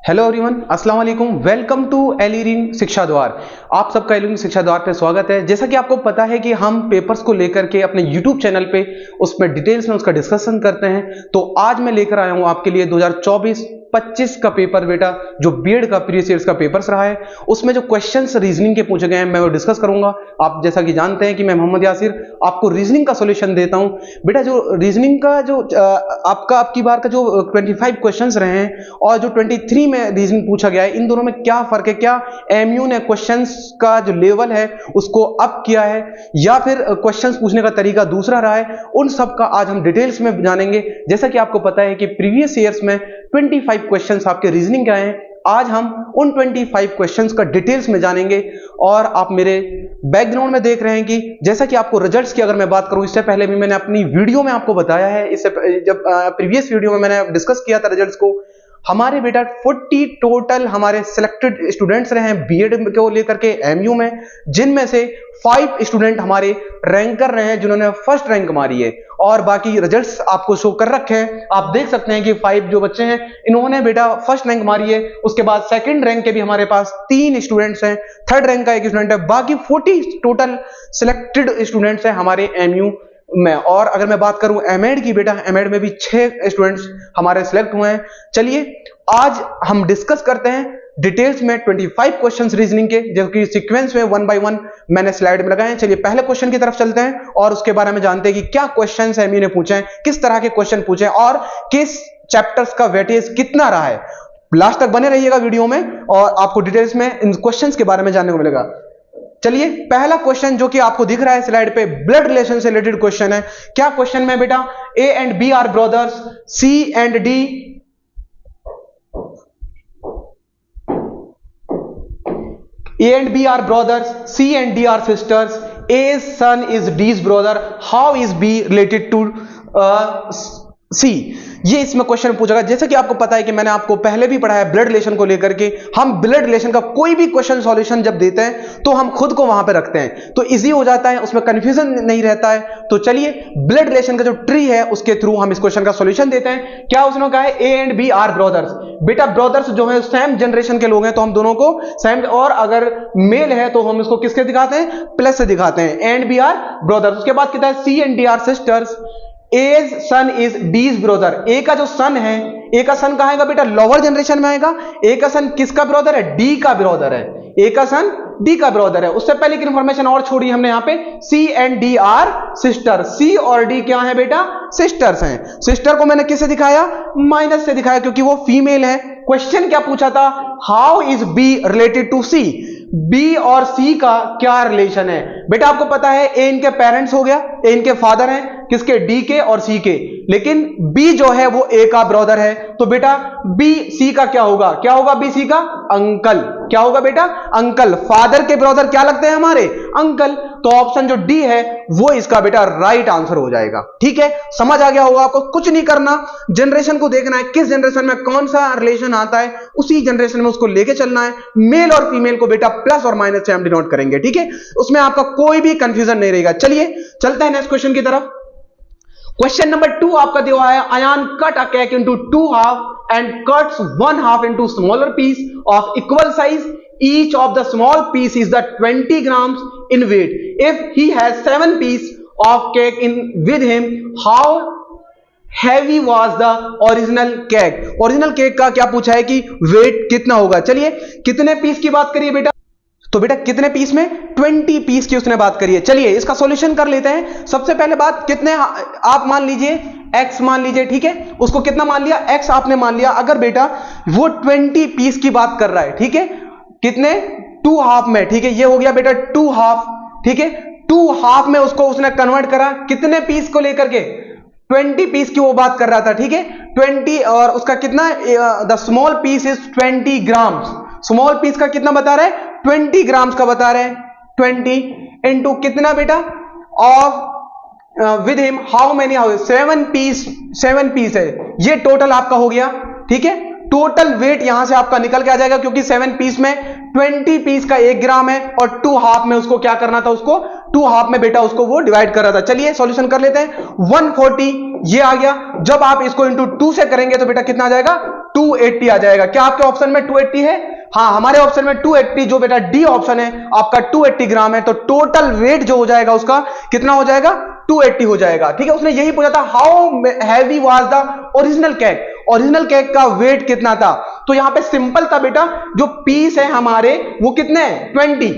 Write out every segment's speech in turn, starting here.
Hello everyone, अस्सलाम वालेकुम। Welcome to एलिरिंग शिक्षा द्वार। आप सबका एलिरिंग शिक्षा द्वार पे स्वागत है। जैसा कि आपको पता है कि हम पेपर्स को लेकर के अपने यूट्यूब चैनल पे उसमें डिटेल्स में उसका डिस्कशन करते हैं। तो आज मैं लेकर आया हूं आपके लिए 2024-25 का पेपर बेटा, जो बीएड का प्रीवियस ईयर्स का पेपर्स रहा है, उसमें जो क्वेश्चंस रीजनिंग के पूछे गए हैं मैं वो डिस्कस करूंगा। आप जैसा कि जानते हैं कि मैं मोहम्मद यासिर आपको रीजनिंग का सोल्यूशन देता हूं। बेटा जो रीजनिंग का जो आपकी बार का जो 25 क्वेश्चंस रहे हैं और जो 23 में रीजनिंग पूछा गया है, इन दोनों में क्या फर्क है? क्या एमयू ने क्वेश्चंस का जो लेवल है उसको अप किया है या फिर क्वेश्चंस पूछने का तरीका दूसरा रहा है? उन सब का आज हम डिटेल्स में जानेंगे। जैसा कि आपको पता है कि प्रीवियस ईयर्स में 25 क्वेश्चंस आपके रीजनिंग के आए हैं। आज हम उन 25 क्वेश्चंस का डिटेल्स में जानेंगे। और आप मेरे बैकग्राउंड में देख रहे हैं कि जैसा कि आपको रिजल्ट्स की अगर मैं बात करूं, इससे पहले भी मैंने अपनी वीडियो में आपको बताया है, इससे जब प्रीवियस वीडियो में मैंने डिस्कस किया था रिजल्ट्स को, हमारे बेटा 40 टोटल हमारे सिलेक्टेड स्टूडेंट्स रहे हैं बीएड को लेकर के एमयू में, जिनमें से 5 स्टूडेंट हमारे रैंकर रहे हैं जिन्होंने फर्स्ट रैंक मारी है। और बाकी रिजल्ट्स आपको शो कर रखे हैं, आप देख सकते हैं कि 5 जो बच्चे हैं इन्होंने बेटा फर्स्ट रैंक मारी है। उसके बाद सेकंड रैंक के भी हमारे पास 3 स्टूडेंट्स हैं, थर्ड रैंक का 1 स्टूडेंट है, बाकी 40 टोटल सिलेक्टेड स्टूडेंट्स हैं हमारे एमयू में। और अगर मैं बात करूं एमएड की, बेटा एमएड में भी 6 स्टूडेंट्स हमारे सिलेक्ट हुए हैं। चलिए आज हम डिस्कस करते हैं डिटेल्स में 25 क्वेश्चंस रीजनिंग के, जो कि सीक्वेंस में 1 बाय 1 मैंने स्लाइड में लगाए हैं। चलिए पहले क्वेश्चन की तरफ चलते हैं और उसके बारे में जानते हैं कि क्या क्वेश्चंस एमयू ने पूछे हैं, किस तरह के क्वेश्चन पूछे हैं और किस चैप्टर्स का वेटेज कितना रहा है। लास्ट तक बने रहिएगा वीडियो में और आपको डिटेल्स में इन क्वेश्चंस के बारे में जानने को मिलेगा। चलिए पहला क्वेश्चन जो कि आपको दिख रहा है स्लाइड पे, ब्लड रिलेशन से रिलेटेड क्वेश्चन है। क्या क्वेश्चन में बेटा? A and B are brothers, C and D A and B are brothers, C and D are sisters, A's son is D's brother, how is B related to C? ये इसमें question पूछा गया। जैसे कि आपको पता है कि मैंने आपको पहले भी पढ़ा है ब्लड रिलेशन को लेकर के, हम ब्लड रिलेशन का कोई भी क्वेश्चन सॉल्यूशन जब देते हैं तो हम खुद को वहां पे रखते हैं, तो इजी हो जाता है, उसमें कंफ्यूजन नहीं रहता है। तो चलिए ब्लड रिलेशन का जो ट्री है उसके थ्रू हम इस क्वेश्चन का सॉल्यूशन देते हैं। क्या उसने कहा है? A and B are brothers. बेटा ब्रदर्स जो है सेम जनरेशन के लोग हैं, तो हम दोनों को सेम, और अगर मेल है तो हम इसको किसके दिखाते हैं? प्लस से दिखाते हैं। And B are brothers. उसके बाद कहता है C and D are sisters, A's son is D's brother। A का जो सन है, A का सन कहां आएगा बेटा? लोअर जनरेशन में आएगा। A का सन किसका ब्रदर है? D का ब्रदर है। A का सन D का ब्रदर है। उससे पहले की इंफॉर्मेशन और छोड़ी हमने यहां पे, C and D are sister. C और D क्या है बेटा? सिस्टर्स हैं। सिस्टर को मैंने किससे दिखाया? माइनस से दिखाया, क्योंकि वो फीमेल है। क्वेश्चन क्या पूछा था? How is B related to C? B और C का क्या रिलेशन है? बेटा आपको पता है A इनके पेरेंट्स हो गया, A इनके फादर हैं, किसके? D के और C के, लेकिन B जो है वो A का ब्रदर है। तो बेटा B C का क्या होगा? क्या होगा B C का? अंकल। क्या होगा बेटा? अंकल। फादर के ब्रदर क्या लगते हैं हमारे? अंकल। तो ऑप्शन जो डी है वो इसका बेटा राइट आंसर हो जाएगा। ठीक है, समझ आ गया होगा आपको। कुछ नहीं करना, जनरेशन को देखना है, किस जनरेशन में कौन सा रिलेशन आता है, उसी जनरेशन में उसको लेके चलना है। मेल और फीमेल को बेटा प्लस और माइनस से हम डिनोट करेंगे। ठीक है, उसमें आपका कोई भी कंफ्यूजन नहीं रहेगा। चलिए चलते हैं नेक्स्ट क्वेश्चन की तरफ। क्वेश्चन नंबर 2 आपका दिया हुआ है, Ayaan cut a cake into 2 half and cuts 1 half into smaller piece of equal size, each of the small piece is the 20 grams in weight. If he has 7 piece of cake in with him, how heavy was the original cake? Original cake का क्या पूछा है कि wait कितना होगा? चलिए कितने piece की बात करिए बेटा? तो बेटा कितने पीस में? 20 पीस की उसने बात करी है। चलिए इसका सॉल्यूशन कर लेते हैं। सबसे पहले बात, कितने आप मान लीजिए x मान लीजिए, ठीक है, उसको कितना मान लिया? x आपने मान लिया। अगर बेटा वो 20 पीस की बात कर रहा है, ठीक है, कितने? 2 हाफ में, ठीक है, ये हो गया बेटा 2 हाफ। ठीक है, 2 हाफ में उसको उसने कन्वर्ट करा कितने पीस को लेकर के? 20 पीस की वो बात कर रहा था। ठीक है, 20 और उसका कितना? The small piece is 20 grams. Small piece का कितना बता रहे हैं? 20 ग्राम्स का बता रहे हैं। 20 इंटू कितना बेटा? Of with him how many house? 7 piece है, ये टोटल आपका हो गया। ठीक है, टोटल वेट यहां से आपका निकल के आ जाएगा, क्योंकि 7 पीस में 20 पीस का 1 ग्राम है और 2 हाफ में उसको क्या करना था? उसको 2 हाफ में बेटा उसको वो डिवाइड कर रहा था। चलिए सॉल्यूशन कर लेते हैं। 140 ये आ गया। जब आप इसको इंटू 2 से करेंगे तो बेटा कितना आ जाएगा? 2 280 आ जाएगा। क्या आपके ऑप्शन में 280 है? हाँ, हमारे ऑप्शन में 280, जो बेटा डी ऑप्शन है आपका 280 ग्राम है। तो टोटल वेट जो हो जाएगा उसका कितना हो जाएगा? 280 हो जाएगा। ठीक है, उसने यही पूछा था how heavy was the original cake, original cake का वेट कितना था। तो यहां पे सिंपल था बेटा, जो पीस है हमारे वो कितने हैं? 20।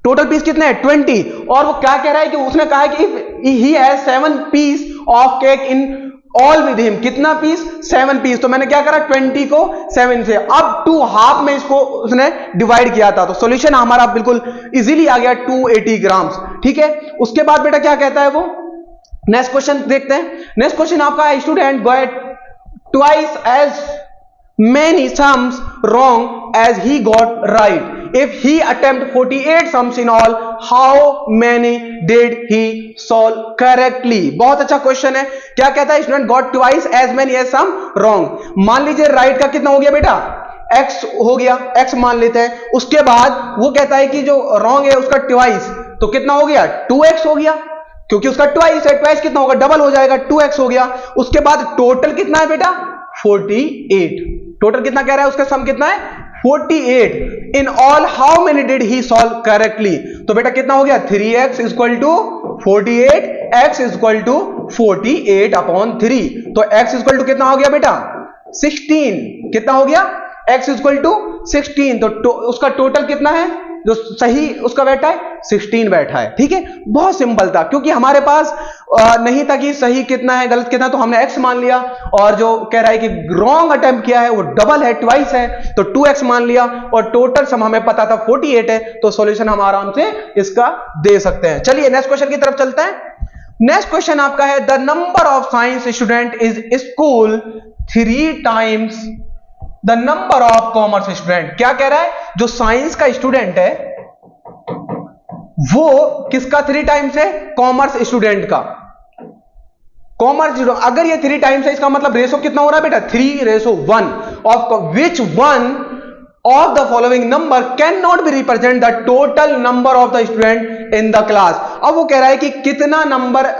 टोटल पीस कितने हैं? 20। और वो क्या कह रहा है कि उसने कहा है कि if he has 7 piece of cake in all with him, कितना पीस? 7 पीस। तो मैंने क्या करा? 20 को 7 से अब 2 हाफ में इसको उसने डिवाइड किया था। तो सॉल्यूशन हमारा बिल्कुल इजीली आ गया 280 ग्राम्स। ठीक है, उसके बाद बेटा क्या कहता है वो? नेक्स्ट क्वेश्चन देखते हैं। नेक्स्ट क्वेश्चन आपका है student got twice as many sums wrong as he got right. If he attempt 48 sums in all, how many did he solve correctly? बहुत अच्छा क्वेश्चन है। क्या कहता है? Student got twice as many as sum wrong. मान लीजिए right का कितना हो गया बेटा? x हो गया, x मान लेते हैं। उसके बाद वो कहता है कि जो रॉन्ग है उसका ट्वाइस, तो कितना हो गया? 2x हो गया, क्योंकि उसका ट्वाइस है। ट्वाइस कितना होगा? डबल हो जाएगा, 2x हो गया। उसके बाद टोटल कितना है बेटा? 48। टोटल कितना कह रहा है? उसका सम कितना है? 48। In all how many did he solve correctly? तो बेटा कितना हो गया? 3x equal to 48, x equal to 48 upon 3। तो x इक्वल टू कितना हो गया बेटा? 16। कितना हो गया? x equal to 16। तो उसका टोटल कितना है जो सही उसका बैठा है? 16 बैठा है। ठीक है, बहुत सिंपल था, क्योंकि हमारे पास नहीं था कि सही कितना है गलत कितना, तो हमने x मान लिया। और जो कह रहा है कि रॉन्ग अटेम्प्ट किया है वो डबल है, ट्वाइस है, तो 2x मान लिया। और टोटल सम हमें पता था 48 है, तो सॉल्यूशन हम आराम से इसका दे सकते हैं। चलिए नेक्स्ट क्वेश्चन की तरफ चलते हैं। नेक्स्ट क्वेश्चन आपका है the number of science student is school 3 times the number of commerce student. क्या कह रहा है? जो साइंस का स्टूडेंट है वो किसका 3 टाइम्स है? कॉमर्स स्टूडेंट का। कॉमर्स अगर ये 3 टाइम्स है, इसका मतलब रेशो कितना हो रहा है बेटा? 3:1 of which one of the following number can not be represent the total number of the student in the class. अब वो कह रहा है कि कितना नंबर,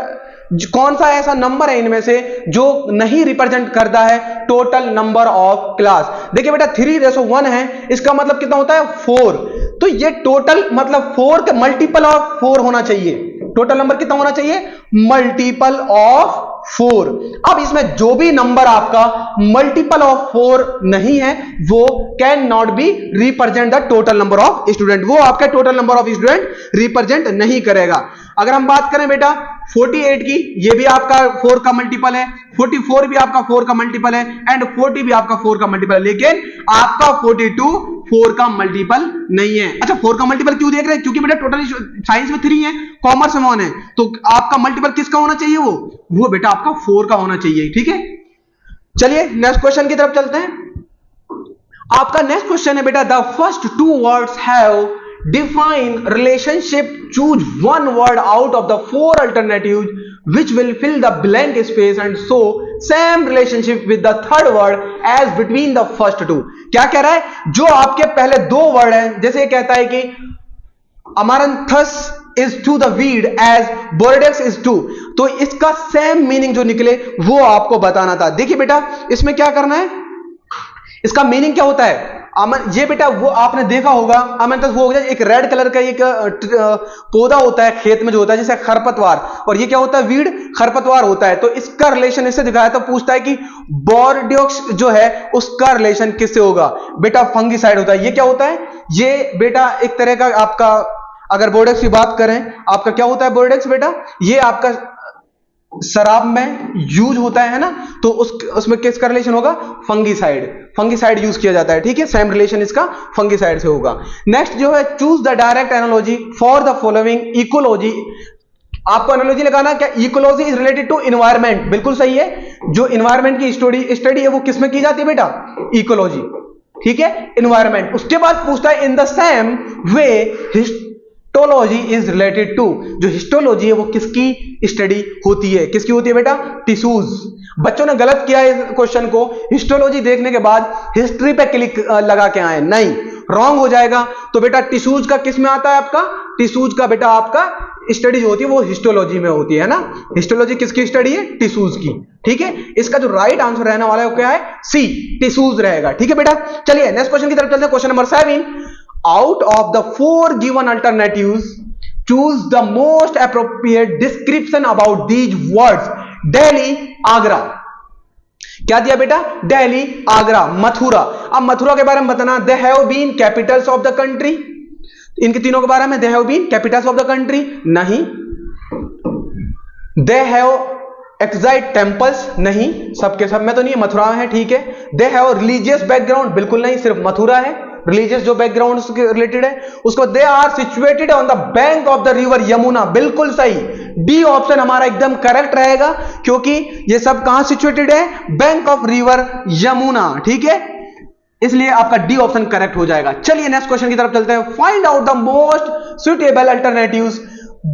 कौन सा ऐसा नंबर है इनमें से जो नहीं रिप्रेजेंट करता है टोटल नंबर ऑफ क्लास। देखिए बेटा 3:1 है, इसका मतलब कितना होता है? 4। तो ये टोटल मतलब 4 का मल्टीपल ऑफ 4 होना चाहिए। टोटल नंबर कितना होना चाहिए? Multiple of 4। अब इसमें जो भी नंबर आपका मल्टीपल ऑफ 4 नहीं है वो can not be represent the total number of student, वो आपका total number of student represent नहीं करेगा। अगर हम बात करें बेटा 48 की, ये भी आपका 4 का मल्टीपल है, 44 भी आपका 4 का मल्टीपल है, एंड 40 भी आपका 4 का मल्टीपल है, लेकिन आपका 42 4 का मल्टीपल नहीं है। अच्छा 4 का मल्टीपल क्यों देख रहे हैं? क्योंकि बेटा टोटल साइंस में 3 है, कॉमर्स में 1 है, तो आपका मल्टीपल किसका होना चाहिए? वो बेटा आपका 4 का होना चाहिए। ठीक है, चलिए नेक्स्ट क्वेश्चन की तरफ चलते हैं। आपका नेक्स्ट क्वेश्चन है बेटा the first 2 words have define relationship, choose one word out of the 4 alternatives which will fill the blank space and show same relationship with the third word as between the first 2। क्या कह रहा है? जो आपके पहले 2 word हैं, जैसे कहता है कि अमारंथस is to the weed as Bordeaux is to, तो इसका सेम मीनिंग जो निकले वो आपको बताना था। देखिए बेटा इसमें क्या करना है, इसका मीनिंग क्या होता है? ये बेटा वो आपने देखा होगा अमेंथस, वो हो गया एक रेड कलर का एक पौधा होता है खेत में जो होता है जैसे खरपतवार, और ये क्या होता है? वीड, खरपतवार होता है। तो इसका रिलेशन इससे दिखाया तो पूछता है कि बोर्डियोक्स जो है उसका रिलेशन किससे होगा? बेटा फंगिसाइड होता है। ये क्या होता है? ये बेटा एक तरह का आपका, अगर बोर्डेक्स की बात करें, आपका क्या होता है बोर्डेक्स बेटा? ये आपका शराब में यूज होता है ना, तो उसमें किसका रिलेशन होगा? फंगिसाइड, फंगिसाइड यूज किया जाता है। ठीक है, सेम रिलेशन इसका फंगिसाइड से होगा। नेक्स्ट जो है choose the direct analogy for the following ecology. आपको एनालॉजी लगाना क्या? Ecology is related to environment, बिल्कुल सही है। जो एनवायरमेंट की स्टडी है वो किसमें की जाती है बेटा? इकोलॉजी। ठीक है, एनवायरमेंट। उसके बाद पूछता है in the same way histology is related to, जो हिस्टोलॉजी है वो किसकी स्टडी होती है? किसकी होती है बेटा? टिश्यूज। बच्चों ने गलत किया इस क्वेश्चन को, हिस्टोलॉजी देखने के बाद हिस्ट्री पे क्लिक लगा के आए, नहीं, रॉन्ग हो जाएगा। तो बेटा टिश्यूज का किस में आता है? आपका टिश्यूज का बेटा आपका स्टडी जो होती है वो हिस्टोलॉजी में होती है ना। हिस्टोलॉजी किसकी स्टडी है? टिश्यूज की। ठीक है, इसका जो राइट आंसर रहने वाला है वो क्या है? सी, टिश्यूज रहेगा। ठीक है बेटा, चलिए नेक्स्ट क्वेश्चन की तरफ चलते हैं। Question number 7, out of the 4 given alternatives choose the most appropriate description about these words. Delhi, Agra. क्या दिया बेटा? दिल्ली, आगरा, मथुरा। अब मथुरा के बारे में बताना, they have been capitals of the country. इनके तीनों के बारे में, they have been capitals of the country, नहीं। दे हैव एक्साइट टेम्पल्स, नहीं, सबके सब में तो नहीं है, मथुरा में है। ठीक है, दे हैव रिलीजियस बैकग्राउंड, बिल्कुल नहीं, सिर्फ मथुरा है रिलीजियस जो बैकग्राउंड उसके रिलेटेड है उसको। They are situated on the bank of the river Yamuna, बिल्कुल सही। डी ऑप्शन हमारा एकदम करेक्ट रहेगा, क्योंकि ये सब कहां सिचुएटेड है? Bank of river Yamuna. ठीक है, इसलिए आपका डी ऑप्शन करेक्ट हो जाएगा। चलिए नेक्स्ट क्वेश्चन की तरफ चलते हैं। Find out the most suitable alternatives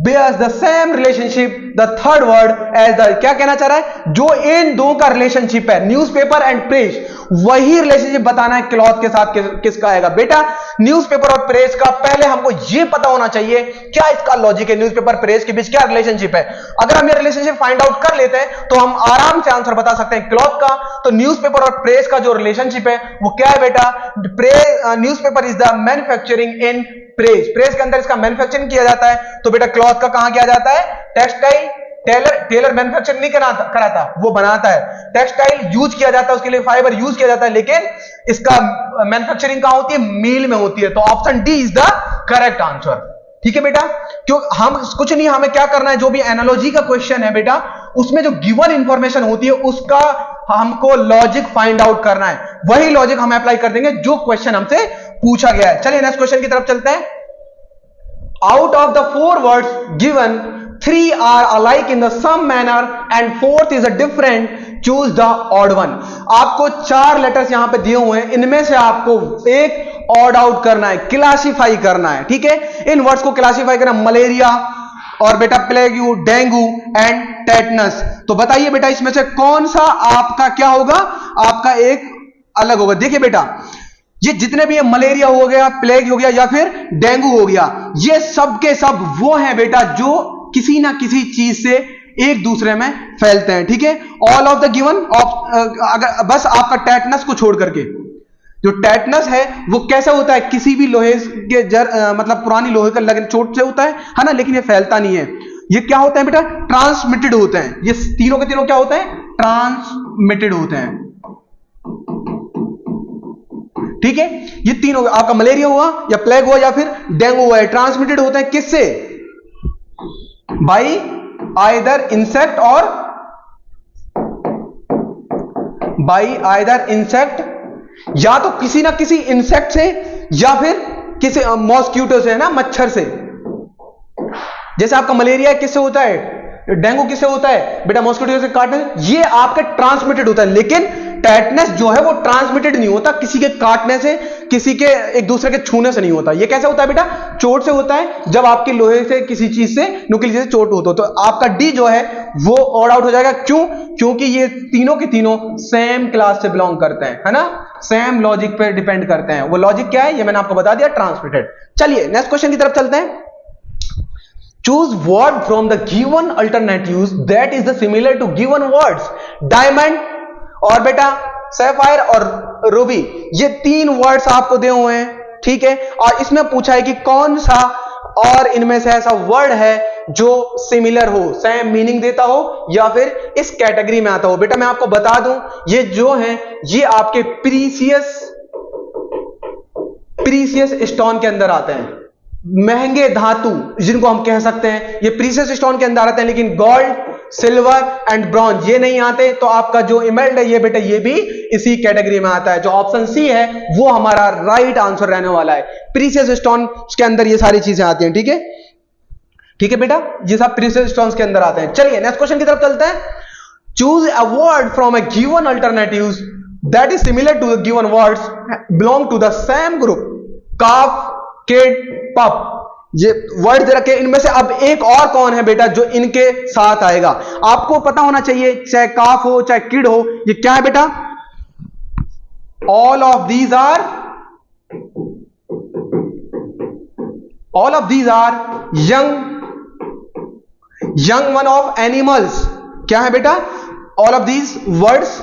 bears the same relationship the third word as the, क्या कहना चाह रहा है? जो इन दो का रिलेशनशिप है, न्यूज़पेपर एंड प्रेस, वही रिलेशनशिप बताना है क्लॉथ के साथ किसका आएगा। बेटा न्यूज़पेपर और प्रेस का पहले हमको यह पता होना चाहिए क्या इसका लॉजिक है, न्यूज़पेपर प्रेस के बीच क्या रिलेशनशिप है। अगर हम ये रिलेशनशिप फाइंड आउट कर लेते हैं तो हम आराम से आंसर बता सकते हैं क्लॉथ का। तो न्यूज़पेपर और प्रेस का जो रिलेशनशिप है वो क्या है बेटा? Newspaper is the manufacturing in press, press के अंदर इसका मैन्युफैक्चरिंग किया जाता है। तो बेटा क्लॉथ का कहां किया जाता है? टेक्सटाइल, टेलर मैन्युफैक्चरिंग नहीं कराता, वो बनाता है। टेक्सटाइल यूज किया जाता है, उसके लिए फाइबर यूज किया जाता है, लेकिन इसका मैन्युफैक्चरिंग कहां होती है? मील में होती है। तो option D is the correct answer. ठीक है बेटा, क्यों हम कुछ नहीं, हमें क्या करना है, जो भी एनालॉजी का क्वेश्चन है बेटा उसमें जो गिवन इंफॉर्मेशन होती है उसका हमको लॉजिक फाइंड आउट करना है, वही लॉजिक हम अप्लाई कर देंगे जो क्वेश्चन हमसे पूछा गया है। चलिए नेक्स्ट क्वेश्चन की तरफ चलते हैं। Out of the 4 words given 3 are alike in the same manner and 4th is a different, choose the odd one. आपको 4 लेटर्स यहां पे दिए हुए हैं, इनमें से आपको एक ऑड आउट करना है, क्लासिफाई करना है। ठीक है, इन वर्ड्स को क्लासिफाई करना, मलेरिया और बेटा प्लेग्यू, डेंगू एंड टेटनस। तो बताइए बेटा इसमें से कौन सा आपका क्या होगा? आपका एक अलग होगा। देखिए बेटा ये जितने भी मलेरिया हो गया, प्लेग हो गया या फिर डेंगू हो गया, ये सब के सब वो हैं बेटा जो किसी ना किसी चीज से एक दूसरे में फैलते हैं। ठीक है, ऑल ऑफ द गिवन, अगर बस आपका टेटनस को छोड़ करके, जो टेटनस है वो कैसे होता है? किसी भी लोहे के मतलब पुरानी लोहे का लगने चोट से होता है ना, लेकिन ये फैलता नहीं है। ये क्या होता है बेटा? ट्रांसमिटेड होते हैं। ये तीनों के तीनों क्या होते हैं? ट्रांसमिटेड होते हैं। ठीक है, ये तीनों आपका मलेरिया हुआ या प्लेग हुआ या फिर डेंगू हुआ है, ट्रांसमिटेड होते हैं किससे? बाई आइदर इंसेक्ट और बाई आइदर इंसेक्ट, या तो किसी ना किसी इंसेक्ट से या फिर किसी मॉस्क्यूटो से, है ना, मच्छर से। जैसे आपका मलेरिया किससे होता है? डेंगू किससे होता है बेटा? मॉस्क्यूटो से काटने। ये आपके ट्रांसमिटेड होता है, लेकिन टेटनस जो है वो ट्रांसमिटेड नहीं होता, किसी के काटने से, किसी के एक दूसरे के छूने से नहीं होता। ये कैसे होता है बेटा? चोट से होता है, जब आपके लोहे से किसी चीज से, नुकीली चीज से चोट होता है। तो आपका डी जो है वो ऑड आउट हो जाएगा। क्यों? क्योंकि ये तीनों के तीनों सेम क्लास से बिलोंग करते हैं, है ना, सेम लॉजिक पे डिपेंड करते हैं। वो लॉजिक क्या है ये मैंने आपको बता दिया, ट्रांसमिटेड। चलिए नेक्स्ट क्वेश्चन की तरफ चलते हैं। Choose word from the given alternatives that is the similar to given words. Diamond और बेटा सैफायर और रूबी, ये 3 वर्ड्स आपको दिए हुए हैं। ठीक है, और इसमें पूछा है कि कौन सा और इनमें से ऐसा वर्ड है जो सिमिलर हो, सेम मीनिंग देता हो या फिर इस कैटेगरी में आता हो। बेटा मैं आपको बता दूं, ये जो है ये आपके प्रीसियस स्टोन के अंदर आते हैं, महंगे धातु जिनको हम कह सकते हैं, ये प्रीसियस स्टोन के अंदर आते हैं। लेकिन गोल्ड, सिल्वर एंड ब्रॉन्ज ये नहीं आते। तो आपका जो इमरल्ड है ये बेटा ये भी इसी कैटेगरी में आता है। जो ऑप्शन सी है वो हमारा राइट आंसर रहने वाला है। प्रीसियस स्टोन के अंदर ये सारी चीजें आती हैं। ठीक है, ठीक है बेटा, ये सब प्रीसियस स्टोन्स के अंदर आते हैं। चलिए नेक्स्ट क्वेश्चन की तरफ चलते हैं। Choose a word from a given alternatives that is similar to the given words belong to the same group. Calf, kid, pup, ये वर्ड दे रखे, इनमें से अब एक और कौन है बेटा जो इनके साथ आएगा? आपको पता होना चाहिए, चाहे काफ हो चाहे किड हो, ये क्या है बेटा? All of these are young young one of animals, क्या है बेटा? All of these words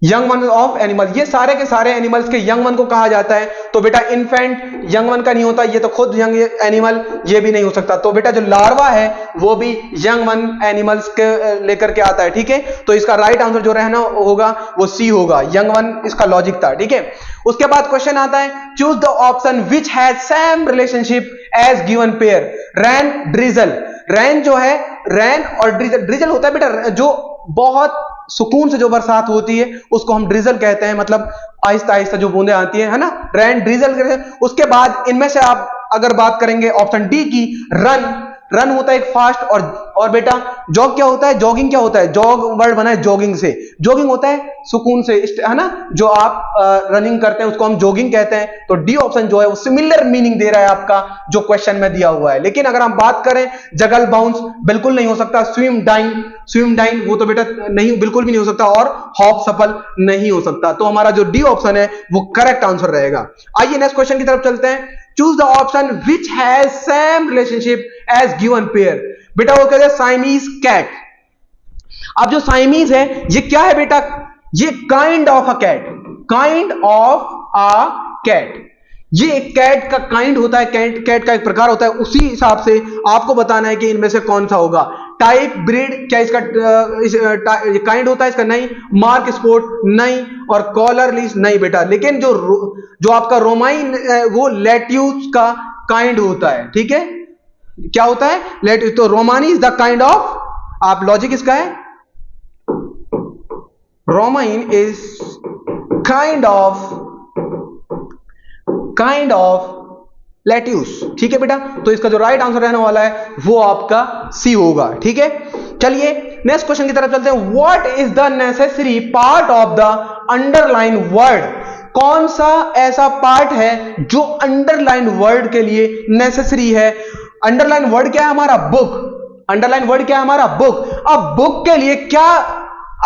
young one of animal, ये सारे के सारे एनिमल्स के यंग वन को कहा जाता है। तो बेटा इन्फेंट यंग वन का नहीं होता, ये तो खुद यंग एनिमल, ये भी नहीं हो सकता। तो बेटा जो लार्वा है वो भी यंग वन एनिमल्स के लेकर के आता है, ठीक है। तो इसका राइट आंसर जो रहना होगा वो सी होगा, यंग वन इसका लॉजिक था, ठीक है। उसके बाद क्वेश्चन आता है, choose the option which has same relationship as given pair, rain drizzle. Rain जो है, रैन और ड्रिजल, ड्रिजल होता है बेटा जो बहुत सुकून से जो बरसात होती है उसको हम ड्रिजल कहते हैं, मतलब आहिस्ता आहिस्ता जो बूंदें आती है ना, रैन ड्रिजल कहते हैं। उसके बाद इनमें से आप अगर बात करेंगे ऑप्शन डी की, रन, रन होता है एक फास्ट, और बेटा जॉग क्या होता है, जॉगिंग क्या होता है, जॉग वर्ड बना है जॉगिंग से, जॉगिंग होता है सुकून से, है ना, जो आप रनिंग करते हैं उसको हम जॉगिंग कहते हैं। तो डी ऑप्शन जो है वो सिमिलर मीनिंग दे रहा है आपका जो क्वेश्चन में दिया हुआ है। लेकिन अगर हम बात करें जगल बाउंस, बिल्कुल नहीं हो सकता। स्विम डाइन, स्विम डाइन वो तो बेटा नहीं, बिल्कुल भी नहीं हो सकता। और हॉप सफल नहीं हो सकता। तो हमारा जो डी ऑप्शन है वो करेक्ट आंसर रहेगा। आइए नेक्स्ट क्वेश्चन की तरफ चलते हैं। Choose the option which has same relationship as given pair. बेटा वो कहते हैं साइमीज कैट। अब जो साइमीज है ये क्या है बेटा, ये kind of a cat, kind of a cat, ये एक कैट का काइंड होता है, कैट का एक प्रकार होता है। उसी हिसाब से आपको बताना है कि इनमें से कौन सा होगा। टाइप, ब्रीड, क्या इसका काइंड होता है इसका, नहीं। मार्क, स्पोर्ट, नहीं। और कॉलर, लीस, नहीं बेटा। लेकिन जो आपका रोमाइन वो लेट्यूस का काइंड होता है, ठीक है। क्या होता है, लेट्यूस। तो रोमानी इज द काइंड ऑफ, आप लॉजिक इसका है, romaine is kind of lettuce, ठीक है बेटा। तो इसका जो राइट आंसर रहने वाला है वो आपका सी होगा, ठीक है। चलिए नेक्स्ट क्वेश्चन की तरफ चलते हैं। What is the necessary part of the underline word. कौन सा ऐसा पार्ट है जो अंडरलाइन वर्ड के लिए नेसेसरी है। अंडरलाइन वर्ड क्या है हमारा, बुक। अंडरलाइन वर्ड क्या है हमारा, बुक। अब बुक के लिए क्या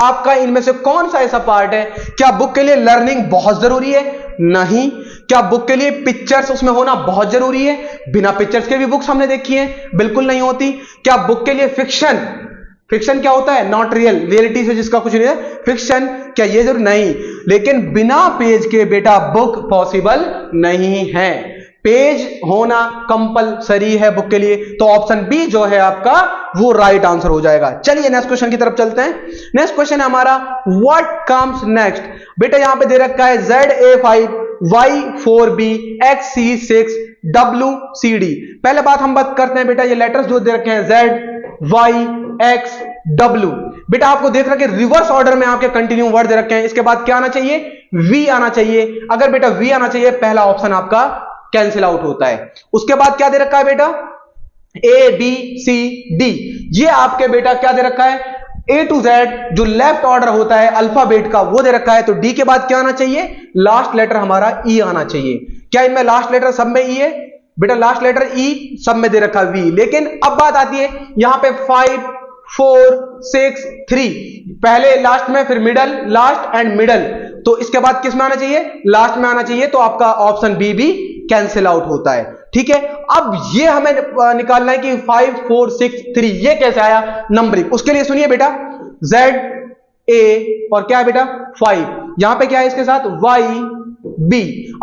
आपका इनमें से कौन सा ऐसा पार्ट है, क्या बुक के लिए लर्निंग बहुत जरूरी है, नहीं। क्या बुक के लिए पिक्चर्स उसमें होना बहुत जरूरी है, बिना पिक्चर्स के भी बुक्स हमने देखी है, बिल्कुल नहीं होती। क्या बुक के लिए फिक्शन, फिक्शन क्या होता है, नॉट रियल, रियलिटी से जिसका कुछ नहीं है, फिक्शन, क्या ये जरूर नहीं। लेकिन बिना पेज के बेटा बुक पॉसिबल नहीं है, पेज होना कंपलसरी है बुक के लिए। तो ऑप्शन बी जो है आपका वो राइट आंसर हो जाएगा। चलिए नेक्स्ट क्वेश्चन की तरफ चलते हैं। नेक्स्ट क्वेश्चन है हमारा, व्हाट कम्स नेक्स्ट। बेटा यहां पे दे रखा है ZA5 Y4B XC6 WCD। पहले बात हम बात करते हैं बेटा, ये लेटर्स जो दे रखे हैं Z Y X W। बेटा आपको देख रखा है रिवर्स ऑर्डर में आपके कंटिन्यू वर्ड दे रखे हैं। इसके बाद क्या आना चाहिए, V आना चाहिए। अगर बेटा V आना चाहिए, पहला ऑप्शन आपका कैंसिल आउट होता है। उसके बाद क्या दे रखा है बेटा, ABCD। ये आपके बेटा क्या दे रखा है, A to Z जो लेफ्ट ऑर्डर होता है अल्फाबेट का वो दे रखा है। तो D के बाद क्या आना चाहिए, लास्ट लेटर हमारा E आना चाहिए। क्या इनमें लास्ट लेटर सब में E है बेटा, लास्ट लेटर E सब में दे रखा V। लेकिन अब बात आती है यहां पे 5 4 6 3, पहले लास्ट में, फिर मिडल, लास्ट एंड मिडल। तो इसके बाद किस में आना चाहिए, लास्ट में आना चाहिए। तो आपका ऑप्शन बी भी कैंसिल आउट होता है, ठीक है। अब ये हमें निकालना है कि 5 4 6 3 ये कैसे आया नंबरिंग। उसके लिए सुनिए बेटा, ZA और क्या है बेटा 5, यहां पे क्या है इसके साथ YB।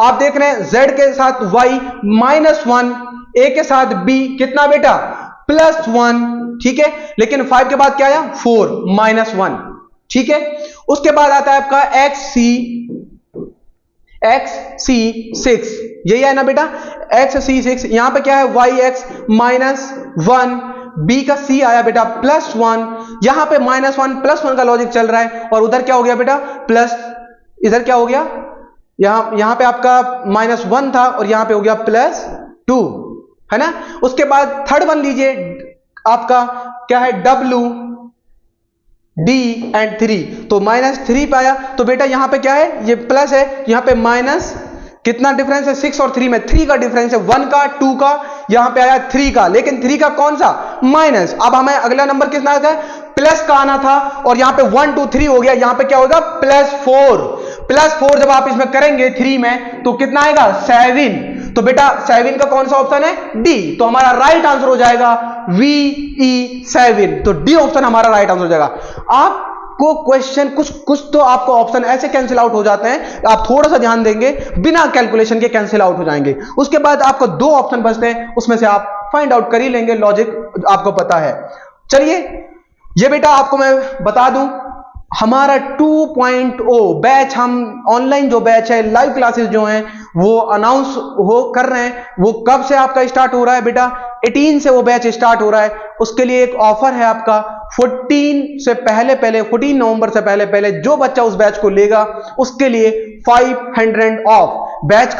आप देख रहे हैं Z के साथ Y -1, A के साथ B कितना बेटा +1, ठीक है। लेकिन 5 के बाद क्या आया 4 -1, ठीक है। उसके बाद आता है आपका XC6, यही है ना बेटा XC6। यहां पे क्या है YX -1, B का C आया बेटा +1। यहां पे -1 +1 का लॉजिक चल रहा है। और उधर क्या हो गया बेटा प्लस, इधर क्या हो गया, यहां पे आपका -1 था और यहां पे हो गया +2, है ना। उसके बाद थर्ड वन लीजिए, आपका क्या है WD एंड 3, तो -3 पाया। तो बेटा यहां पे क्या है, ये प्लस है, यहां पे माइनस, कितना डिफरेंस है 6 और 3 में 3 का डिफरेंस है, 1 का 2 का, यहां पे आया 3 का। लेकिन 3 का कौन सा माइनस। अब हमें अगला नंबर कितना आता है, प्लस का आना था। और यहां पे 1 2 3 हो गया, यहां पे क्या होगा +4 जब आप इसमें करेंगे 3 में तो कितना आएगा 7। तो बेटा 7 का कौन सा ऑप्शन है, डी। तो हमारा राइट आंसर हो जाएगा VE7, तो डी ऑप्शन हमारा राइट आंसर हो जाएगा। आपको क्वेश्चन कुछ तो आपको ऑप्शन ऐसे कैंसिल आउट हो जाते हैं, आप थोड़ा सा ध्यान देंगे बिना कैलकुलेशन के कैंसिल आउट हो जाएंगे। उसके बाद आपको 2 ऑप्शन बचते हैं, उसमें से आप फाइंड आउट कर ही लेंगे, लॉजिक आपको पता है। चलिए ये बेटा आपको मैं बता दूं, हमारा 2.0 बैच, हम ऑनलाइन जो बैच है, लाइव क्लासेस जो हैं वो अनाउंस हो कर रहे हैं। वो कब से आपका स्टार्ट हो रहा है बेटा? 18 से वो बैच स्टार्ट हो रहा है। उसके लिए एक ऑफर है आपका, 14 नवंबर से पहले जो बच्चा उस बैच को लेगा उसके लिए 500 ऑफ। बैच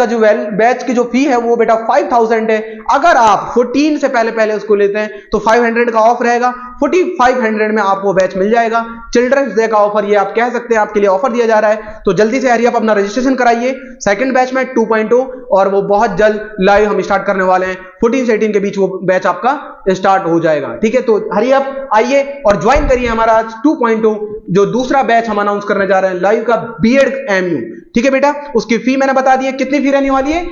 की जो फी है वो बेटा 5000 है। अगर आप 14 से पहले उसको लेते हैं तो 500 का ऑफ रहेगा, 4500 में आपको बैच मिल जाएगा। चिल्ड्रंस डे का ऑफर ये आप कह सकते हैं, आपके लिए ऑफर दिया जा रहा है। तो जल्दी से हरी आप अपना रजिस्ट्रेशन कराइए सेकंड बैच में 2.0, और वो बहुत जल्द लाइव हम स्टार्ट करने वाले हैं। 14 से 18 के बीच वो बैच आपका स्टार्ट हो जाएगा। ठीक है, तो हरी आप आइए और ज्वाइन करिए हमारा 2.0 जो दूसरा बैच हम अनाउंस करने जा रहे हैं, लाइव का बीएड एमयू। ठीक है बेटा, उसकी फी मैंने बता दी है, कितनी फी रहने वाली है?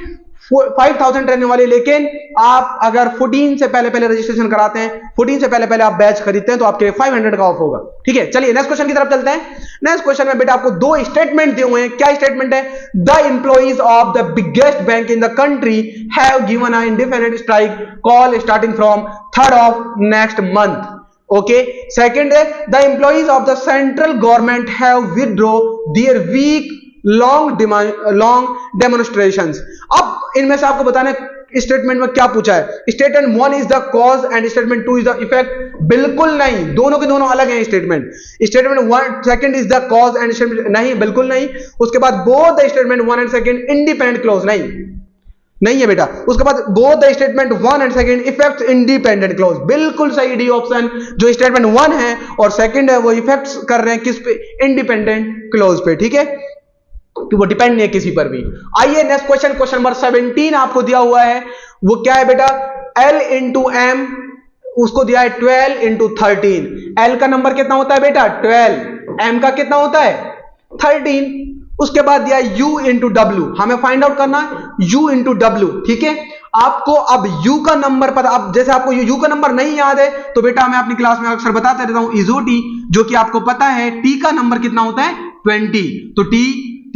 5000 रहने वाली। लेकिन आप अगर 14 से पहले रजिस्ट्रेशन कराते हैं, 14 से पहले आप बैच खरीदते हैं, तो आपके 500 का ऑफ होगा। ठीक है, चलिए नेक्स्ट क्वेश्चन की तरफ चलते हैं। नेक्स्ट क्वेश्चन में बेटा आपको 2 स्टेटमेंट दिए हुए हैं। क्या स्टेटमेंट है? The employees of the biggest bank in the country have given a indefinite strike call starting from 3rd of next month. Okay, second है the employees of the central government have withdraw their week long demonstrations. अब इनमें से आपको बताना है statement में क्या पूछा है। Statement 1 is the cause and statement 2 is the effect. बिल्कुल नहीं, दोनों के दोनों अलग हैं statement. Statement 1 second is the cause and statement नहीं, बिल्कुल नहीं। उसके बाद both the statement 1 and second independent clause नहीं है बेटा। उसके बाद both the statement 1 and second effects independent clause. बिल्कुल सही, डी ऑप्शन। जो स्टेटमेंट 1 है और सेकंड है वो इफेक्ट्स कर रहे हैं किस पे? इंडिपेंडेंट क्लॉज पे। ठीक है, कि वो डिपेंड नहीं है किसी पर भी। आइए नेक्स्ट क्वेश्चन, क्वेश्चन नंबर 17 आपको दिया हुआ है। वो क्या है बेटा? L इंटू एम, उसको दिया है 12 इंटू 13। L का नंबर कितना होता है बेटा? 12। M का कितना होता है? 13। उसके बाद दिया U इंटू डब्ल्यू, हमें फाइंड आउट करना है U इंटू डब्ल्यू। ठीक है, आपको अब U का नंबर पता, अब जैसे आपको U का नंबर नहीं याद है तो बेटा मैं अपनी क्लास में अक्सर बताते रहता हूं इजोटी, जो कि आपको पता है T का नंबर कितना होता है? 20। तो T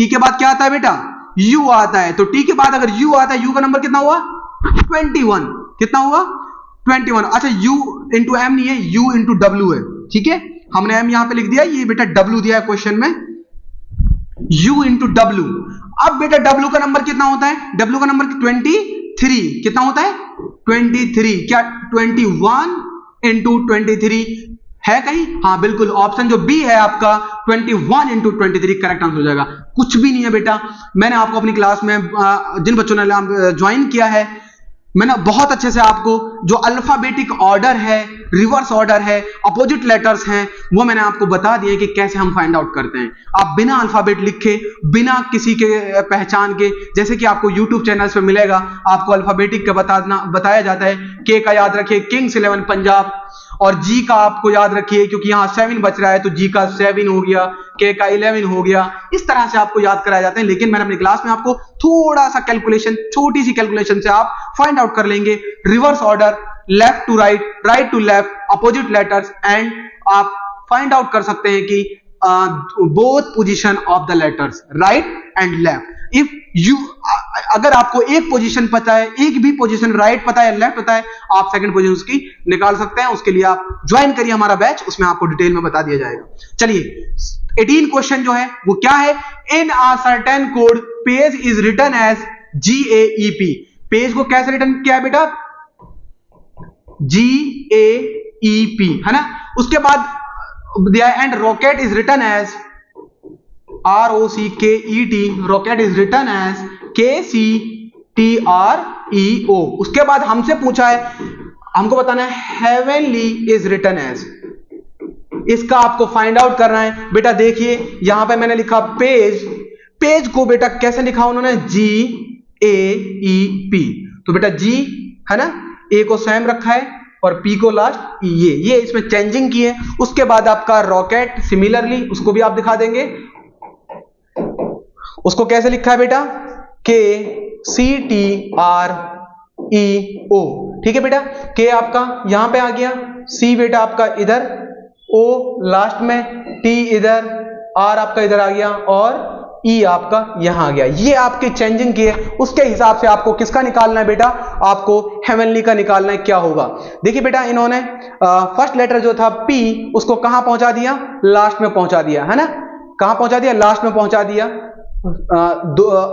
के बाद क्या आता है बेटा? U आता है। तो T के बाद अगर U आता है, U का नंबर कितना हुआ? 21। कितना हुआ? 21। अच्छा, U इंटू एम नहीं है, U इंटू डब्ल्यू है। ठीक है, हमने M यहां पे लिख दिया, ये बेटा W दिया है क्वेश्चन में, U इंटू डब्ल्यू। अब बेटा W का नंबर कितना होता है? W का नंबर 23। कितना होता है? 23। क्या 21 इंटू 23 है कहीं? हाँ बिल्कुल, ऑप्शन जो बी है आपका 21 इंटू 23 करेक्ट आंसर हो जाएगा। कुछ भी नहीं है बेटा, मैंने आपको अपनी क्लास में जिन बच्चों ने ज्वाइन किया है, मैंने बहुत अच्छे से आपको जो अल्फाबेटिक ऑर्डर है, रिवर्स ऑर्डर है, अपोजिट लेटर्स हैं, वो मैंने आपको बता दिए कि कैसे हम फाइंड आउट करते हैं। आप बिना अल्फाबेट लिखे, बिना किसी के पहचान के, जैसे कि आपको YouTube चैनल्स पे मिलेगा, आपको अल्फाबेटिक का बताया जाता है। के का याद रखिए किंग्स 11 पंजाब, और जी का आपको याद रखिए क्योंकि यहां 7 बच रहा है तो जी का 7 हो गया, के का 11 हो गया। इस तरह से आपको याद कराए जाते हैं। लेकिन मैंने अपनी क्लास में आपको थोड़ा सा कैलकुलेशन, छोटी सी कैलकुलेशन से आप फाइंड आउट कर लेंगे reverse order, left to right, right to left, opposite letters, and आप फाइंड आउट कर सकते हैं कि both position of the letters, right and left. If you अगर आपको एक पोजीशन पता है, एक भी पोजीशन राइट पता है, लेफ्ट पता है, आप सेकंड पोजीशन उसकी निकाल सकते हैं। उसके लिए आप ज्वाइन करिए हमारा बैच, उसमें आपको डिटेल में बता दिया जाएगा। चलिए 18 क्वेश्चन जो है वो क्या है? In a certain code page is written as GAEP। Page को कैसे रिटर्न किया है बेटा? GAEP, है ना। उसके बाद दिया and rocket is written as ROCKET, rocket is written as KCTREO। उसके बाद हमसे पूछा है, हमको बताना है हेवनली इज रिटन एज। इसका आपको फाइंड आउट करना है। बेटा देखिए यहां पे मैंने लिखा पेज, पेज को बेटा कैसे लिखा उन्होंने? GAEP। तो बेटा G है ना, A को सेम रखा है और P को लास्ट ये इसमें चेंजिंग की है। उसके बाद आपका रॉकेट सिमिलरली, उसको भी आप दिखा देंगे। उसको कैसे लिखा है बेटा? KCTREO। ई ओ, ठीक है बेटा। के आपका यहां पे आ गया, सी बेटा आपका इधर, ओ लास्ट में, टी इधर, आर आपका इधर आ गया और ई आपका यहां आ गया। ये आपकी चेंजिंग की है, उसके हिसाब से आपको किसका निकालना है बेटा, आपको हेवनली का निकालना है। क्या होगा, देखिए बेटा इन्होंने फर्स्ट लेटर जो था पी, उसको कहां पहुंचा दिया, लास्ट में पहुंचा दिया है ना, कहां पहुंचा दिया, लास्ट में पहुंचा दिया।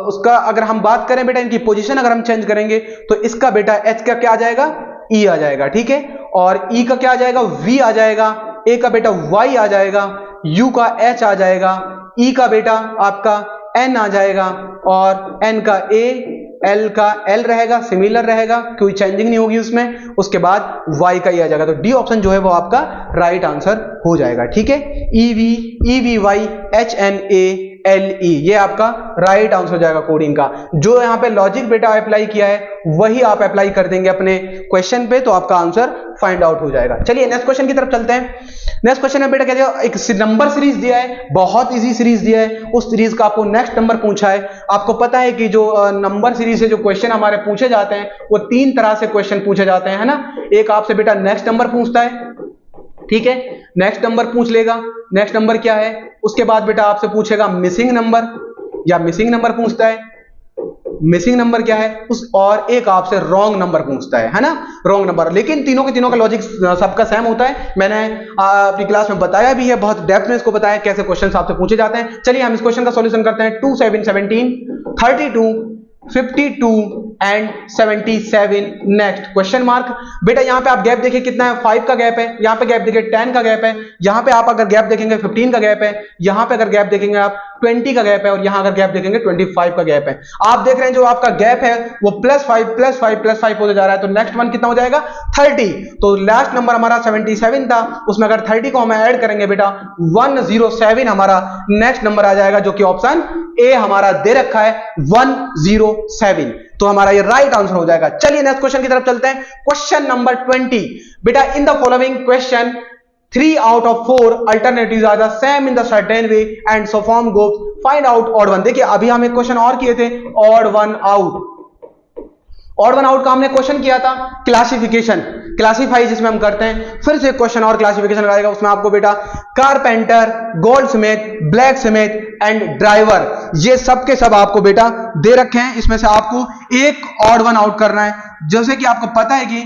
उसका अगर हम बात करें बेटा, इनकी पोजीशन अगर हम चेंज करेंगे तो इसका बेटा एच का क्या आ जाएगा, ई आ जाएगा, ठीक है। और ई का क्या आ जाएगा, वी आ जाएगा, ए का बेटा वाई आ जाएगा, यू का एच आ जाएगा, ई का बेटा आपका एन आ जाएगा और एन का ए, एल का एल रहेगा, सिमिलर रहेगा, कोई चेंजिंग नहीं होगी उसमें। उसके बाद वाई का ई आ जाएगा। तो डी ऑप्शन जो है वो आपका राइट आंसर हो जाएगा, ठीक है। E V Y H N A L E, ये आपका राइट आंसर हो जाएगा कोडिंग का। जो यहाँ पे लॉजिक बेटा अप्लाई किया है वही आप अप्लाई कर देंगे अपने क्वेश्चन पे, तो आपका आंसर फाइंड आउट हो जाएगा। चलिए नेक्स्ट क्वेश्चन की तरफ चलते हैं। नेक्स्ट क्वेश्चन में बेटा क्या दिया, एक नंबर सीरीज दिया है, बहुत इजी सीरीज दिया है, उस सीरीज का आपको नेक्स्ट नंबर पूछा है। आपको पता है कि जो नंबर सीरीज से जो क्वेश्चन हमारे पूछे जाते हैं वो तीन तरह से क्वेश्चन पूछे जाते हैं, है ना। एक आपसे बेटा नेक्स्ट नंबर पूछता है, ठीक है, नेक्स्ट नंबर पूछ लेगा, नेक्स्ट नंबर क्या है, उसके बाद बेटा आपसे पूछेगा मिसिंग नंबर, या मिसिंग नंबर पूछता है, मिसिंग नंबर क्या है उस, और एक आपसे रॉन्ग नंबर पूछता है ना, रॉन्ग नंबर। लेकिन तीनों के तीनों का लॉजिक सबका सेम होता है, मैंने अपनी क्लास में बताया भी है, बहुत डेप्थ में इसको बताया कैसे क्वेश्चन आपसे पूछे जाते हैं। चलिए हम इस क्वेश्चन का सॉल्यूशन करते हैं। 2 7 17 32 52 एंड 77 नेक्स्ट क्वेश्चन मार्क। बेटा यहाँ पे आप गैप देखिए कितना है, 5 का गैप है, यहाँ पे गैप देखिए 10 का गैप है, यहाँ पे आप अगर गैप देखेंगे 15 का गैप है, यहाँ पे अगर गैप देखेंगे आप 20 का गैप है, और यहाँ अगर गैप देखेंगे 25 का गैप है। आप देख रहे हैं जो आपका गैप है वो +5 होते जा रहा है। तो नेक्स्ट वन कितना हो जाएगा, 30। तो लास्ट नंबर हमारा 77 था, उसमें अगर 30 को हम ऐड करेंगे बेटा 107 हमारा नेक्स्ट नंबर आ जाएगा, जो कि ऑप्शन ए हमारा दे रखा है 107। तो हमारा ये राइट आंसर हो जाएगा। चलिए नेक्स्ट क्वेश्चन की तरफ चलते हैं। क्वेश्चन नंबर 20 बेटा, in the following question 3 out of 4 alternatives are the same in the certain way and so form goes find out odd one। देखिए अभी हम एक क्वेश्चन और किए थे, odd one out। Odd one out का हमने क्वेश्चन किया था क्लासिफिकेशन, क्लासिफाई जिसमें हम करते हैं। फिर से क्वेश्चन और क्लासिफिकेशन लगाएगा, उसमें आपको बेटा carpenter, gold Smith, black Smith and driver, ये सब के सब आपको बेटा दे रखे हैं। इसमें से आपको एक ऑड वन आउट करना है। जैसे कि आपको पता है कि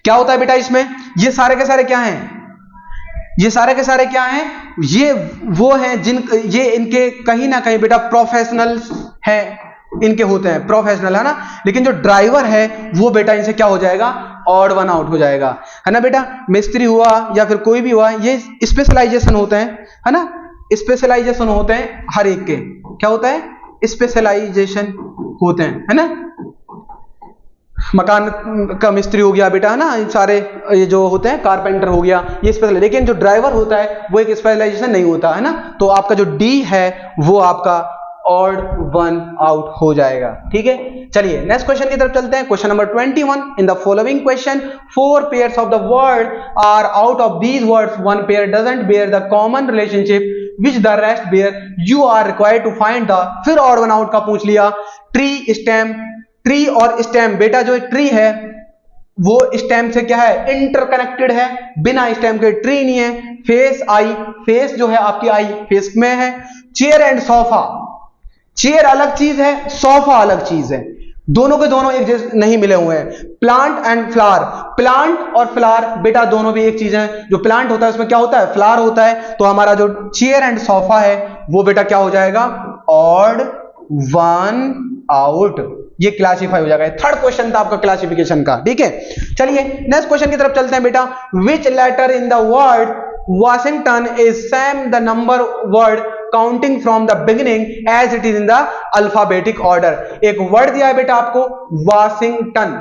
क्या होता है बेटा, इसमें ये सारे के सारे क्या हैं, ये सारे के सारे क्या हैं, ये वो हैं जिन ये इनके कहीं ना कहीं बेटा प्रोफेशनल्स हैं, इनके होते हैं प्रोफेशनल, है ना। लेकिन जो ड्राइवर है वो बेटा इनसे क्या हो जाएगा, ऑड वन आउट हो जाएगा, है ना बेटा। मिस्त्री हुआ या फिर कोई भी हुआ, ये स्पेशलाइजेशन होते हैं, है ना, स्पेशलाइजेशन होते हैं हर एक के, क्या होता है, स्पेशलाइजेशन होते हैं, है ना। मकान का मिस्त्री हो गया बेटा, है ना, सारे ये जो होते हैं, कारपेंटर हो गया, ये स्पेशल। लेकिन जो ड्राइवर होता है वो एक स्पेशलाइजेशन नहीं होता, है ना। तो आपका जो डी है वो आपका ऑड वन आउट हो जाएगा, ठीक है। चलिए नेक्स्ट क्वेश्चन की तरफ चलते हैं। Question number 21, in the following question 4 pairs of the word are out of these words 1 pair doesn't bear the common relationship which the rest bear, you are required to find the, फिर odd one out का पूछ लिया। Tree, stem, tree और stem, बेटा जो tree है वो stem से क्या है, इंटरकनेक्टेड है, बिना स्टेम के ट्री नहीं है। फेस, आई, फेस जो है आपकी आई फेस में है। चेयर एंड सोफा, चेयर अलग चीज है, सोफा अलग चीज है, दोनों के दोनों एक जैसे नहीं मिले हुए हैं। प्लांट एंड फ्लावर, प्लांट और फ्लावर बेटा दोनों भी एक चीज है। जो प्लांट होता है उसमें क्या होता है, फ्लावर होता है। तो हमारा जो चेयर एंड सोफा है वो बेटा क्या हो जाएगा, ऑड वन आउट, ये क्लासिफाई हो जाएगा। थर्ड क्वेश्चन था आपका क्लासिफिकेशन का, ठीक है। चलिए नेक्स्ट क्वेश्चन की तरफ चलते हैं बेटा। Which letter in the word Washington is same the number word counting from the beginning as it is in the alphabetic order। एक वर्ड दिया है बेटा आपको वाशिंगटन,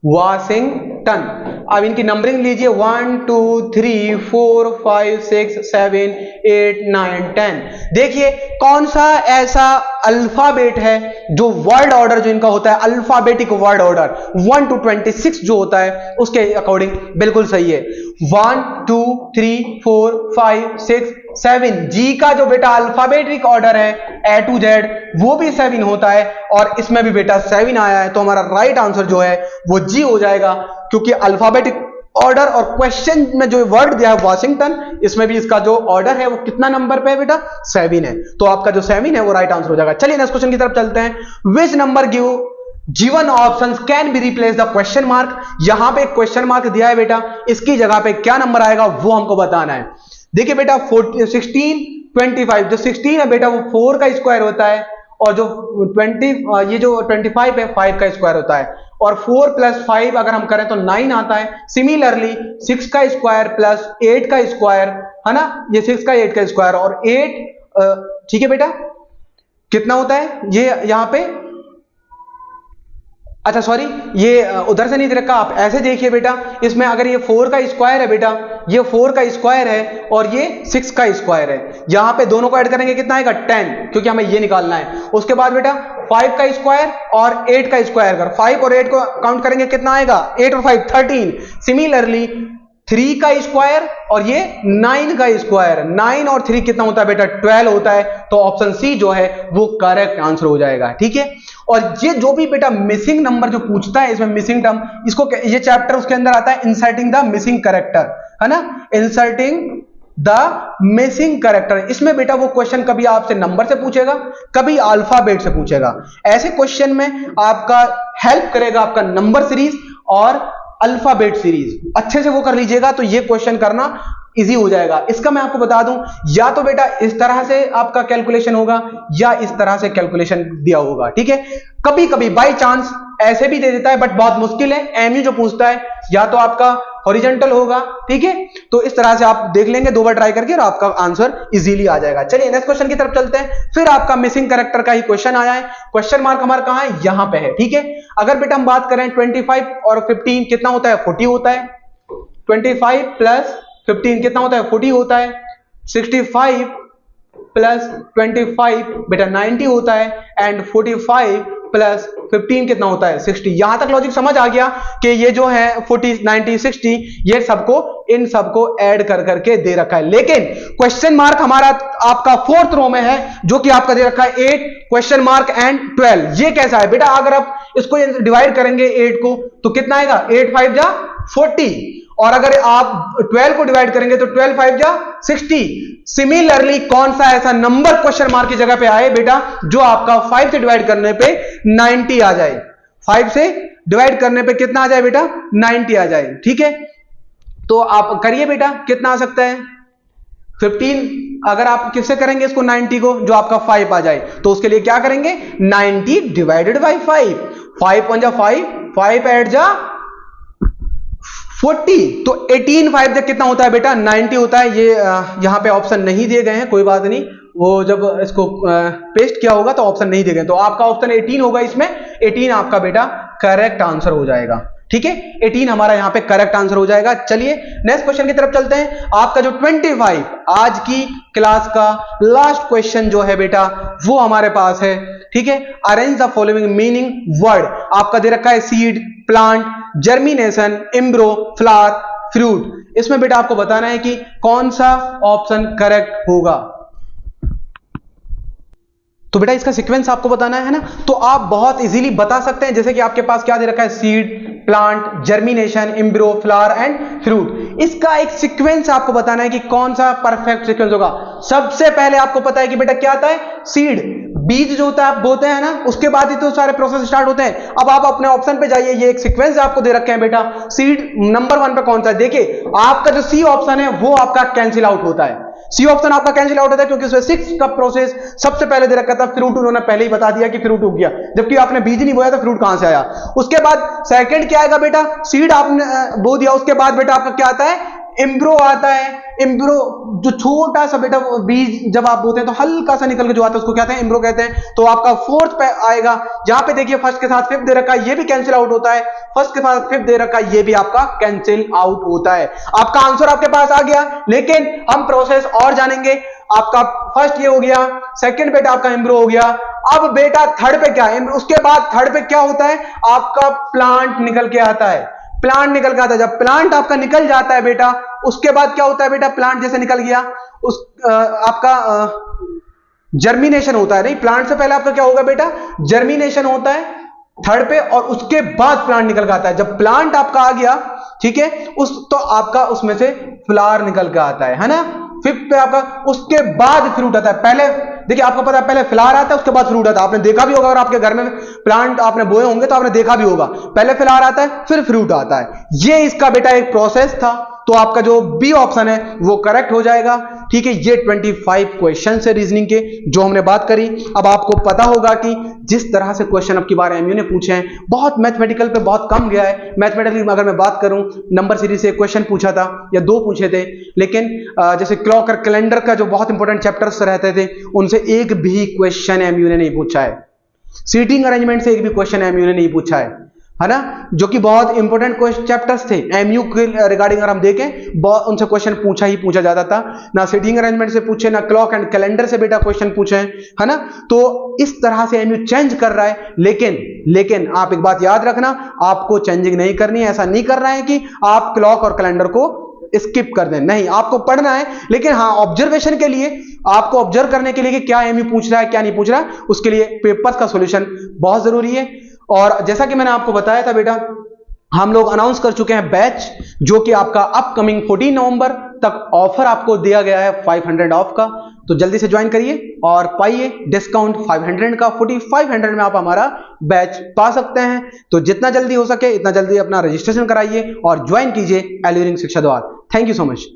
वाशिंगटन। अब इनकी नंबरिंग लीजिए 1 2 3 4 5 6 7 8 9 10। देखिए कौन सा ऐसा अल्फाबेट है जो वर्ड ऑर्डर जो इनका होता है, अल्फाबेटिक वर्ड ऑर्डर 1 to 26 जो होता है उसके अकॉर्डिंग बिल्कुल सही है। 1 2 3 4 5 6 7, जी का जो बेटा अल्फाबेटिक ऑर्डर है A to Z वो भी 7 होता है और इसमें भी बेटा 7 आया है, तो हमारा राइट आंसर जो है वो जी हो जाएगा, क्योंकि अल्फाबेटिक ऑर्डर और क्वेश्चन में जो वर्ड दिया है वाशिंगटन, इसमें भी इसका जो ऑर्डर है वो कितना नंबर पे है बेटा 7 है, तो आपका जो 7 है वो राइट आंसर हो जाएगा। चलिए नेक्स्ट क्वेश्चन की तरफ चलते हैं। Which number given options can be replace the question mark. यहां पे क्वेश्चन मार्क दिया है बेटा, इसकी जगह पे क्या नंबर आएगा वो हमको बताना है। देखिए बेटा 16, 25, जो 16 है बेटा वो 4 का स्क्वायर होता है और जो ये जो 25 है 5 का स्क्वायर होता है, और 4 प्लस 5 अगर हम करें तो 9 आता है। सिमिलरली 6 का स्क्वायर प्लस 8 का स्क्वायर है ना, ये 6 का 8 का स्क्वायर और 8 ठीक है बेटा कितना होता है ये यहां पे, अच्छा सॉरी ये उधर से नहीं दे रखा, आप ऐसे देखिए बेटा, इसमें अगर ये 4 का स्क्वायर है बेटा, ये 4 का स्क्वायर है और ये 6 का स्क्वायर है, यहां पे दोनों को ऐड करेंगे कितना आएगा 10, क्योंकि हमें ये निकालना है। उसके बाद बेटा 5 का स्क्वायर और 8 का स्क्वायर, अगर 5 और 8 को काउंट करेंगे कितना आएगा 8 और 5 13। सिमिलरली 3 का स्क्वायर और ये 9 का स्क्वायर, 9 और 3 कितना होता है बेटा 12 होता है, तो ऑप्शन सी जो है वो करेक्ट आंसर हो जाएगा। ठीक है, और ये जो भी बेटा मिसिंग नंबर जो पूछता है इसमें मिसिंग टर्म, इसको ये चैप्टर उसके अंदर आता है इंसर्टिंग द मिसिंग कैरेक्टर, है ना, इंसर्टिंग द मिसिंग कैरेक्टर। इसमें बेटा वो क्वेश्चन कभी आपसे नंबर से पूछेगा, कभी अल्फाबेट से पूछेगा। ऐसे क्वेश्चन में आपका हेल्प करेगा आपका नंबर सीरीज और अल्फाबेट सीरीज, अच्छे से वो कर लीजिएगा तो ये क्वेश्चन करना इजी हो जाएगा। इसका मैं आपको बता दूं, या तो बेटा इस तरह से आपका कैलकुलेशन होगा या इस तरह से कैलकुलेशन दिया होगा। ठीक है, कभी कभी बाय चांस ऐसे भी दे देता है, बट बहुत मुश्किल है। एमयू जो पूछता है या तो आपका हॉरिजॉन्टल होगा, ठीक है, तो इस तरह से आप देख लेंगे, 2 बार ट्राई करके और आपका आंसर इजीली आ जाएगा। चलिए नेक्स्ट क्वेश्चन की तरफ चलते हैं। फिर आपका मिसिंग कैरेक्टर का ही क्वेश्चन आया है, क्वेश्चन मार्क हमारा कहां है, यहां पे है। ठीक है, अगर बेटा हम बात करें 25 और 15 कितना होता है 40 होता है, 25 प्लस 15 कितना होता है 40 होता है, 65 प्लस 25 बेटा 90 होता है, एंड 45 प्लस 15 कितना होता है 60। यहां तक लॉजिक समझ आ गया कि ये जो है 40 90 60 ये सबको इन सबको ऐड कर करके दे रखा है, लेकिन क्वेश्चन मार्क हमारा आपका 4th रो में है, जो कि आपका दे रखा है 8 क्वेश्चन मार्क एंड 12। ये कैसा है बेटा, अगर आप इसको डिवाइड करेंगे 8 को तो कितना आएगा 8 5 जा 40, और अगर आप 12 को डिवाइड करेंगे तो 12 5 जा 60। सिमिलरली कौन सा ऐसा नंबर क्वेश्चन मार्क की जगह पे आए बेटा जो आपका 5 से डिवाइड करने पे 90 आ जाए, 5 से डिवाइड करने पे कितना आ जाए बेटा 90 आ जाए। ठीक है, तो आप करिए बेटा कितना आ सकता है 15, अगर आप किससे करेंगे इसको 90 को, जो आपका 5 आ जाए, तो उसके लिए क्या करेंगे 90 डिवाइडेड बाई 5, 5 1 जा 5, 5 8 जा 40, तो 18 5 जब कितना होता है बेटा 90 होता है। ये यहां पे ऑप्शन नहीं दिए गए हैं, कोई बात नहीं, वो जब इसको पेस्ट किया होगा तो ऑप्शन नहीं दिए गए, तो आपका ऑप्शन 18 होगा, इसमें 18 आपका बेटा करेक्ट आंसर हो जाएगा। ठीक है, 18 हमारा यहां पे करेक्ट आंसर हो जाएगा। चलिए नेक्स्ट क्वेश्चन की तरफ चलते हैं। आपका जो 25 आज की क्लास का लास्ट क्वेश्चन जो है बेटा वो हमारे पास है। ठीक है, arrange the following meaning word. आपका दे रखा है seed, plant, germination, एम्ब्रो, flower, fruit. इसमें बेटा आपको बताना है कि कौन सा ऑप्शन करेक्ट होगा, तो बेटा इसका सीक्वेंस आपको बताना है ना, तो आप बहुत इजीली बता सकते हैं। जैसे कि आपके पास क्या दे रखा है seed, plant, germination, एम्ब्रो, flower and fruit. इसका एक सीक्वेंस आपको बताना है कि कौन सा परफेक्ट सीक्वेंस होगा। सबसे पहले आपको पता है कि बेटा क्या आता है सीड, बीज जो होता है आप बोते हैं ना, उसके बाद ही तो सारे प्रोसेस स्टार्ट होते हैं। अब आप अपने ऑप्शन पे जाइए, ये एक सीक्वेंस आपको दे रखे हैं बेटा। सीड नंबर 1 पे कौन सा है, देखिए आपका जो सी ऑप्शन है वो आपका कैंसिल आउट होता है, सी ऑप्शन आपका कैंसिल आउट होता है, क्योंकि उसमें 6 का प्रोसेस सबसे पहले दे रखा था। फ्रूट उन्होंने पहले ही बता दिया कि फ्रूट उग गया, जबकि आपने बीज नहीं बोया तो फ्रूट कहां से आया। उसके बाद सेकंड क्या आएगा बेटा, सीड आपने बो दिया, उसके बाद बेटा आपका क्या आता है एम्ब्रो आता है। एम्ब्रो जो छोटा सा बेटा बीज जब आप बोते हैं तो हल्का सा निकल के जो आता है उसको क्या कहते हैं एम्ब्रो कहते हैं। तो आपका 4th पे आएगा, यहां पे देखिए फर्स्ट के साथ 5th दे रखा है, ये भी कैंसिल आउट होता है। फर्स्ट के साथ 5th दे रखा है, ये भी आपका कैंसिल आउट होता है। आपका आंसर आपके पास आ गया, लेकिन हम प्रोसेस और जानेंगे। आपका फर्स्ट ये हो गया, सेकंड बेटा आपका एम्ब्रो हो गया। अब बेटा थर्ड पे क्या है, उसके बाद थर्ड पे क्या होता है आपका प्लांट निकल के आता है। प्लांट निकल के आता है, जब प्लांट आपका निकल जाता है बेटा उसके बाद क्या होता है बेटा, प्लांट जैसे निकल गया उस आपका जर्मिनेशन होता है, नहीं प्लांट से पहले आपका क्या होगा बेटा, जर्मिनेशन होता है थर्ड पे, और उसके बाद प्लांट निकल के आता है। जब प्लांट आपका आ गया, ठीक है, उस तो आपका उसमें से फ्लावर निकल के आता है ना। फिफ्थ पे आपका उसके बाद फ्रूट आता है। पहले देखिए आपको पता है पहले फ्लावर आता है उसके बाद फ्रूट आता है, आपने देखा भी होगा, अगर आपके घर में प्लांट आपने बोए होंगे तो आपने देखा भी होगा, पहले फ्लावर आता है फिर फ्रूट आता है। ये इसका बेटा एक प्रोसेस था, तो आपका जो बी ऑप्शन है वो करेक्ट हो जाएगा। ठीक है, ये 25 क्वेश्चन है रीजनिंग के जो हमने बात करी। अब आपको पता होगा कि जिस तरह से क्वेश्चन अब की बार एमयू ने पूछे हैं, बहुत मैथमेटिकल पे बहुत कम गया है। मैथमेटिकल अगर मैं बात करूं, नंबर सीरीज से एक क्वेश्चन पूछा था या दो पूछे थे, लेकिन जैसे क्लॉक और कैलेंडर का जो बहुत इंपॉर्टेंट चैप्टर्स रहते थे उनसे एक भी क्वेश्चन एमयू ने नहीं पूछा है। सीटिंग अरेंजमेंट से एक भी क्वेश्चन एमयू ने नहीं पूछा है ना, जो कि बहुत इंपॉर्टेंट चैप्टर्स थे एमयू के रिगार्डिंग। अगर हम देखें बहुत उनसे क्वेश्चन पूछा जाता था, ना सीटिंग अरेंजमेंट से पूछे, ना क्लॉक एंड कैलेंडर से बेटा क्वेश्चन पूछे, है ना। तो इस तरह से एमयू चेंज कर रहा है, लेकिन आप एक बात याद रखना, आपको चेंजिंग नहीं करनी है। ऐसा नहीं करना है कि आप क्लॉक और कैलेंडर को स्किप कर दें, नहीं, आपको पढ़ना है। लेकिन हाँ, ऑब्जर्वेशन के लिए, आपको ऑब्जर्व करने के लिए कि क्या एमयू पूछ रहा है क्या नहीं पूछ रहा है, उसके लिए पेपर्स का सॉल्यूशन बहुत जरूरी है। और जैसा कि मैंने आपको बताया था बेटा, हम लोग अनाउंस कर चुके हैं बैच, जो कि आपका अपकमिंग 14 नवंबर तक ऑफर आपको दिया गया है 500 ऑफ का। तो जल्दी से ज्वाइन करिए और पाइए डिस्काउंट 500 का। 4500 में आप हमारा बैच पा सकते हैं। तो जितना जल्दी हो सके इतना जल्दी अपना रजिस्ट्रेशन कराइए और ज्वाइन कीजिए एल्यूरिंग शिक्षा द्वार। Thank you so much.